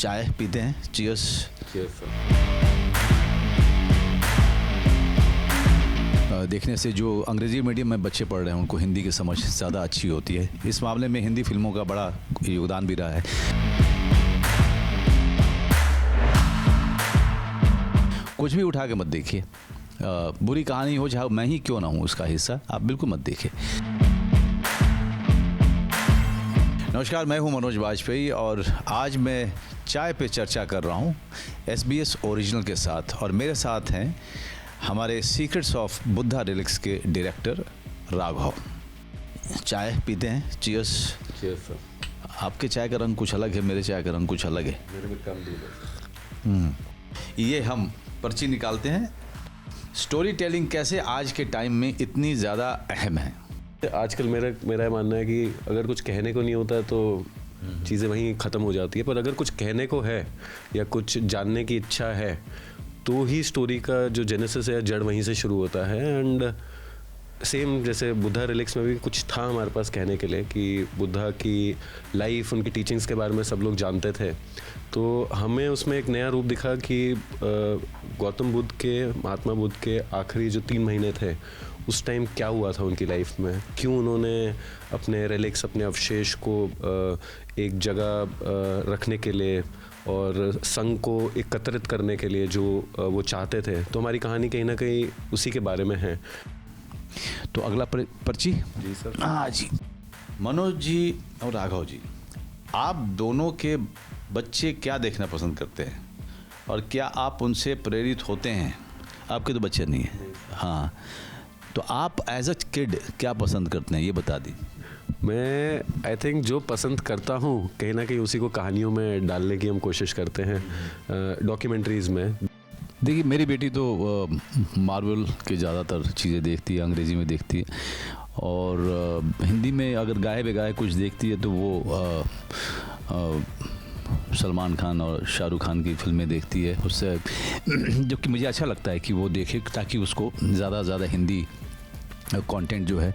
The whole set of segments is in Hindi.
चाय पीते हैं। चीयर्स। देखने से जो अंग्रेजी मीडियम में बच्चे पढ़ रहे हैं उनको हिंदी की समझ ज़्यादा अच्छी होती है। इस मामले में हिंदी फिल्मों का बड़ा योगदान भी रहा है। कुछ भी उठा के मत देखिए, बुरी कहानी हो चाहे मैं ही क्यों ना हूँ उसका हिस्सा, आप बिल्कुल मत देखिए। नमस्कार, मैं हूं मनोज वाजपेयी और आज मैं चाय पे चर्चा कर रहा हूं SBS ओरिजिनल के साथ। और मेरे साथ हैं हमारे सीक्रेट्स ऑफ बुद्धा रिलिक्स के डायरेक्टर राघव। चाय पीते हैं। चीयर्स। Cheers sir. आपके चाय का रंग कुछ अलग है, मेरे चाय का रंग कुछ अलग है। मेरे में कम दूध है। ये हम पर्ची निकालते हैं। स्टोरी टेलिंग कैसे आज के टाइम में इतनी ज़्यादा अहम है। आजकल मेरा मानना है कि अगर कुछ कहने को नहीं होता तो चीज़ें वहीं ख़त्म हो जाती है, पर अगर कुछ कहने को है या कुछ जानने की इच्छा है तो ही स्टोरी का जो जेनेसिस है, जड़ वहीं से शुरू होता है। एंड सेम जैसे बुद्धा रिलिक्स में भी कुछ था हमारे पास कहने के लिए कि बुद्धा की लाइफ, उनकी टीचिंग्स के बारे में सब लोग जानते थे, तो हमें उसमें एक नया रूप दिखा कि गौतम बुद्ध के, महात्मा बुद्ध के आखिरी जो 3 महीने थे उस टाइम क्या हुआ था उनकी लाइफ में, क्यों उन्होंने अपने रिलिक्स, अपने अवशेष को एक जगह रखने के लिए और संघ को एकत्रित करने के लिए जो वो चाहते थे। तो हमारी कहानी कहीं ना कहीं उसी के बारे में है। तो अगला पर्ची। जी सर। हाँ जी। मनोज जी और राघव जी, आप दोनों के बच्चे क्या देखना पसंद करते हैं और क्या आप उनसे प्रेरित होते हैं? आपके तो बच्चे नहीं हैं। हाँ, तो आप एज अ किड क्या पसंद करते हैं ये बता दीजिए। मैं आई थिंक जो पसंद करता हूँ कहीं ना कहीं उसी को कहानियों में डालने की हम कोशिश करते हैं, डॉक्यूमेंट्रीज़ में। देखिए, मेरी बेटी तो मार्वल की ज़्यादातर चीज़ें देखती है, अंग्रेज़ी में देखती है, और हिंदी में अगर गाए बेगाए कुछ देखती है तो वो सलमान खान और शाहरुख खान की फिल्में देखती है। उससे जो कि मुझे अच्छा लगता है कि वो देखे, ताकि उसको ज़्यादा से ज़्यादा हिंदी कंटेंट जो है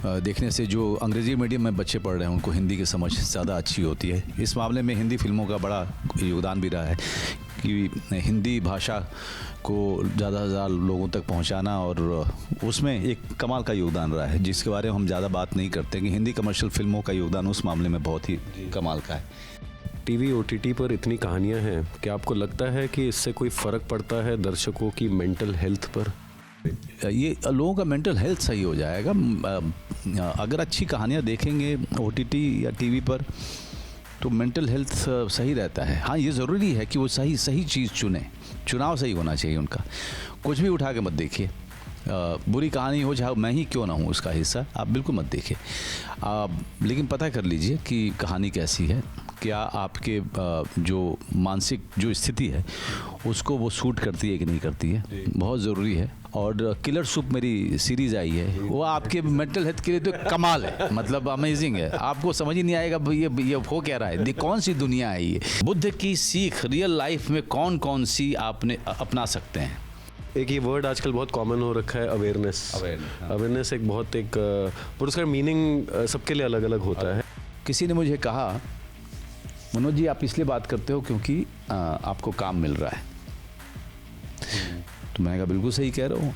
देखने से जो अंग्रेज़ी मीडियम में बच्चे पढ़ रहे हैं उनको हिंदी की समझ ज़्यादा अच्छी होती है। इस मामले में हिंदी फिल्मों का बड़ा योगदान भी रहा है कि हिंदी भाषा को ज़्यादा से ज़्यादा लोगों तक पहुंचाना, और उसमें एक कमाल का योगदान रहा है जिसके बारे में हम ज़्यादा बात नहीं करते कि हिंदी कमर्शियल फिल्मों का योगदान उस मामले में बहुत ही कमाल का है। टीवी OTT पर इतनी कहानियाँ हैं, क्या आपको लगता है कि इससे कोई फ़र्क पड़ता है दर्शकों की मेंटल हेल्थ पर? ये लोगों का मेंटल हेल्थ सही हो जाएगा अगर अच्छी कहानियाँ देखेंगे OTT या टीवी पर, तो मेंटल हेल्थ सही रहता है। हाँ, ये ज़रूरी है कि वो सही चीज़ चुने, चुनाव सही होना चाहिए उनका। कुछ भी उठा के मत देखिए, बुरी कहानी हो चाहे मैं ही क्यों ना हूँ उसका हिस्सा, आप बिल्कुल मत देखिए। लेकिन पता कर लीजिए कि कहानी कैसी है, क्या आपके जो मानसिक जो स्थिति है उसको वो सूट करती है कि नहीं करती है, बहुत ज़रूरी है। और किलर सूप मेरी सीरीज़ आई है, वो आपके मेंटल हेल्थ के लिए तो कमाल है, मतलब अमेजिंग है। आपको समझ ही नहीं आएगा ये हो क्या रहा है, कौन सी दुनिया है ये। बुद्ध की सीख रियल लाइफ में कौन कौन सी आपने अपना सकते हैं? एक ये वर्ड आजकल बहुत कॉमन हो रखा है, अवेयरनेस एक बहुत एक, पर उसका मीनिंग सबके लिए अलग अलग होता है। किसी ने मुझे कहा, मनोज जी आप इसलिए बात करते हो क्योंकि आपको काम मिल रहा है। तो मैंने कहा बिल्कुल सही कह रहा हूँ,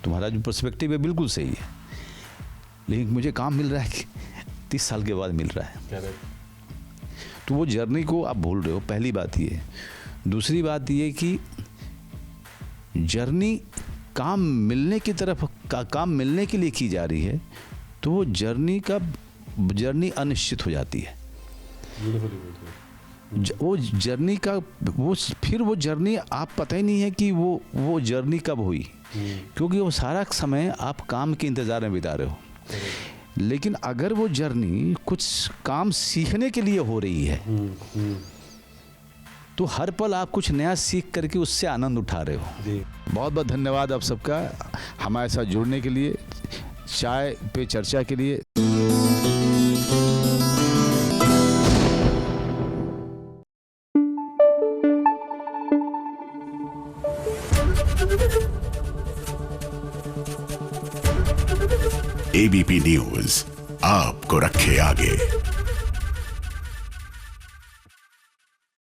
तुम्हारा जो पर्सपेक्टिव है बिल्कुल सही है, लेकिन मुझे काम मिल रहा है कि 30 साल के बाद मिल रहा है। तो वो जर्नी को आप भूल रहे हो, पहली बात ये। दूसरी बात ये कि जर्नी काम मिलने की तरफ काम मिलने के लिए की जा रही है, तो वो जर्नी अनिश्चित हो जाती है। वो जर्नी का वो जर्नी आप पता ही नहीं है कि वो जर्नी कब हुई, क्योंकि वो सारा समय आप काम के इंतज़ार में बिता रहे हो। लेकिन अगर वो जर्नी कुछ काम सीखने के लिए हो रही है तो हर पल आप कुछ नया सीख करके उससे आनंद उठा रहे हो। बहुत बहुत धन्यवाद आप सबका हमारे साथ जुड़ने के लिए, चाय पे चर्चा के लिए। ABP न्यूज़ आपको रखे आगे।